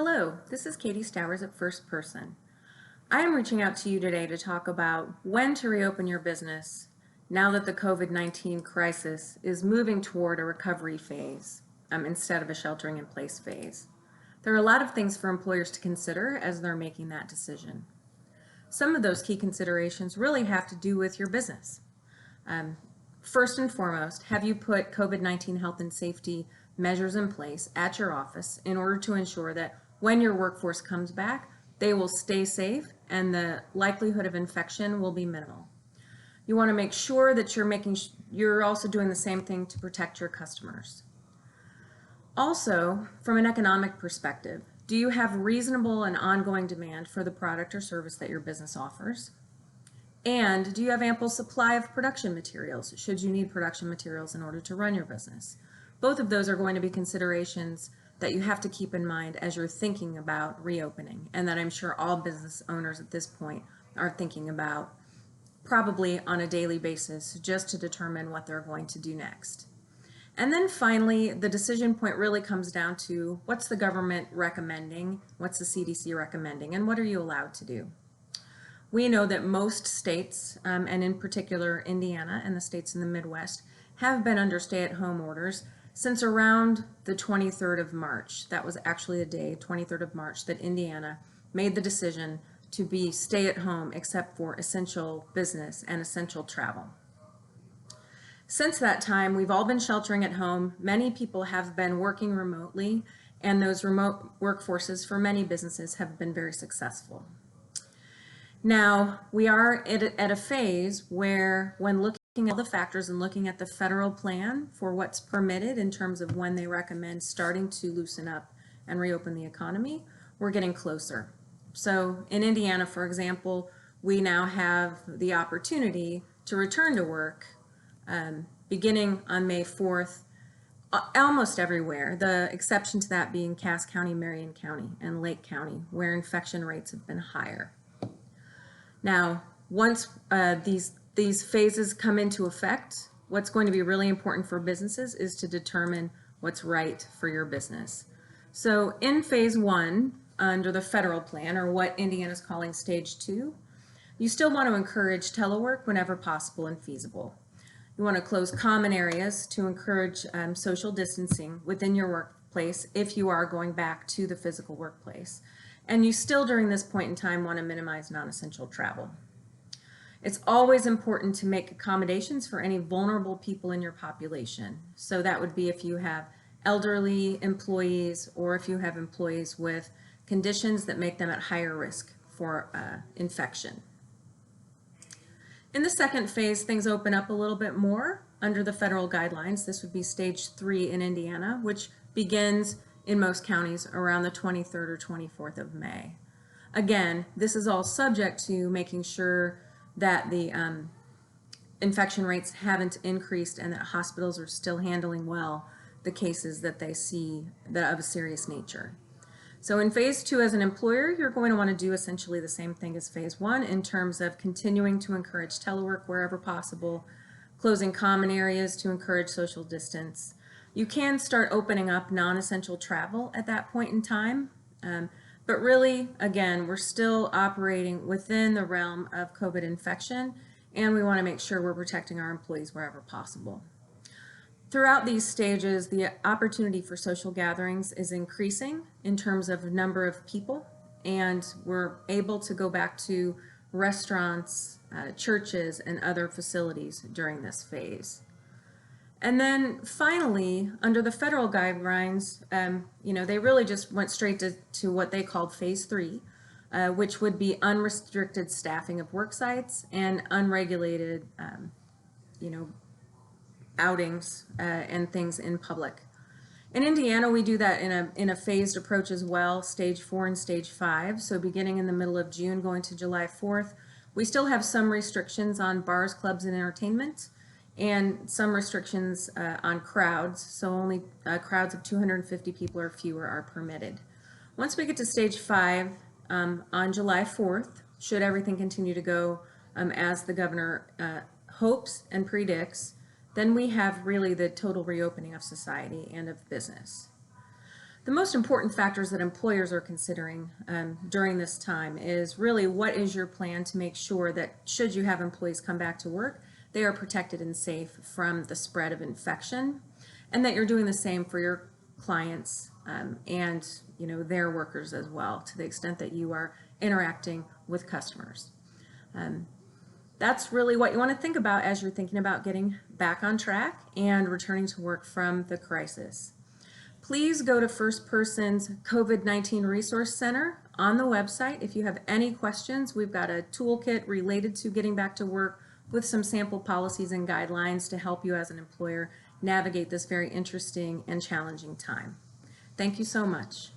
Hello, this is Katy Stowers at FirstPerson. I am reaching out to you today to talk about when to reopen your business now that the COVID-19 crisis is moving toward a recovery phase instead of a sheltering in place phase. There are a lot of things for employers to consider as they're making that decision. Some of those key considerations really have to do with your business. First and foremost, have you put COVID-19 health and safety measures in place at your office in order to ensure that when your workforce comes back, they will stay safe and the likelihood of infection will be minimal. You want to make sure that you're also doing the same thing to protect your customers. Also, from an economic perspective, do you have reasonable and ongoing demand for the product or service that your business offers? And do you have ample supply of production materials should you need production materials in order to run your business? Both of those are going to be considerations that you have to keep in mind as you're thinking about reopening, and that I'm sure all business owners at this point are thinking about probably on a daily basis just to determine what they're going to do next. And then finally, the decision point really comes down to what's the government recommending, what's the CDC recommending, and what are you allowed to do? We know that most states, and in particular Indiana and the states in the Midwest, have been under stay-at-home orders since around the 23rd of March. That was actually the day, 23rd of March, that Indiana made the decision to be stay-at-home except for essential business and essential travel. Since that time, we've all been sheltering at home. Many people have been working remotely, and those remote workforces for many businesses have been very successful. Now, we are at a phase where, when looking at all the factors and looking at the federal plan for what's permitted in terms of when they recommend starting to loosen up and reopen the economy, we're getting closer. So in Indiana, for example, we now have the opportunity to return to work beginning on May 4th, almost everywhere. The exception to that being Cass County, Marion County, and Lake County, where infection rates have been higher. Now, once these phases come into effect, what's going to be really important for businesses is to determine what's right for your business. So in phase 1, under the federal plan, or what Indiana is calling stage 2, you still want to encourage telework whenever possible and feasible. You want to close common areas to encourage social distancing within your workplace if you are going back to the physical workplace. And you still, during this point in time, want to minimize non-essential travel. It's always important to make accommodations for any vulnerable people in your population. So that would be if you have elderly employees or if you have employees with conditions that make them at higher risk for infection. In the second phase, things open up a little bit more under the federal guidelines. This would be stage 3 in Indiana, which begins in most counties around the 23rd or 24th of May. Again, this is all subject to making sure that the infection rates haven't increased and that hospitals are still handling well the cases that they see that of a serious nature. So in phase 2, as an employer, you're going to want to do essentially the same thing as phase 1 in terms of continuing to encourage telework wherever possible, closing common areas to encourage social distance. You can start opening up non-essential travel at that point in time, but really, again, we're still operating within the realm of COVID infection, and we want to make sure we're protecting our employees wherever possible. Throughout these stages, the opportunity for social gatherings is increasing in terms of number of people, and we're able to go back to restaurants, churches, and other facilities during this phase. And then finally, under the federal guidelines, they really just went straight to what they called phase 3, which would be unrestricted staffing of work sites and unregulated, outings and things in public. In Indiana, we do that in a phased approach as well, stage 4 and stage 5. So beginning in the middle of June, going to July 4th, we still have some restrictions on bars, clubs, and entertainment, and some restrictions on crowds, so only crowds of 250 people or fewer are permitted. Once we get to stage 5, on July 4th, should everything continue to go as the governor hopes and predicts, then we have really the total reopening of society and of business. The most important factors that employers are considering during this time is really what is your plan to make sure that should you have employees come back to work, they are protected and safe from the spread of infection, and that you're doing the same for your clients and their workers as well, to the extent that you are interacting with customers. That's really what you want to think about as you're thinking about getting back on track and returning to work from the crisis. Please go to FirstPerson's COVID-19 Resource Center on the website. If you have any questions, we've got a toolkit related to getting back to work with some sample policies and guidelines to help you as an employer navigate this very interesting and challenging time. Thank you so much.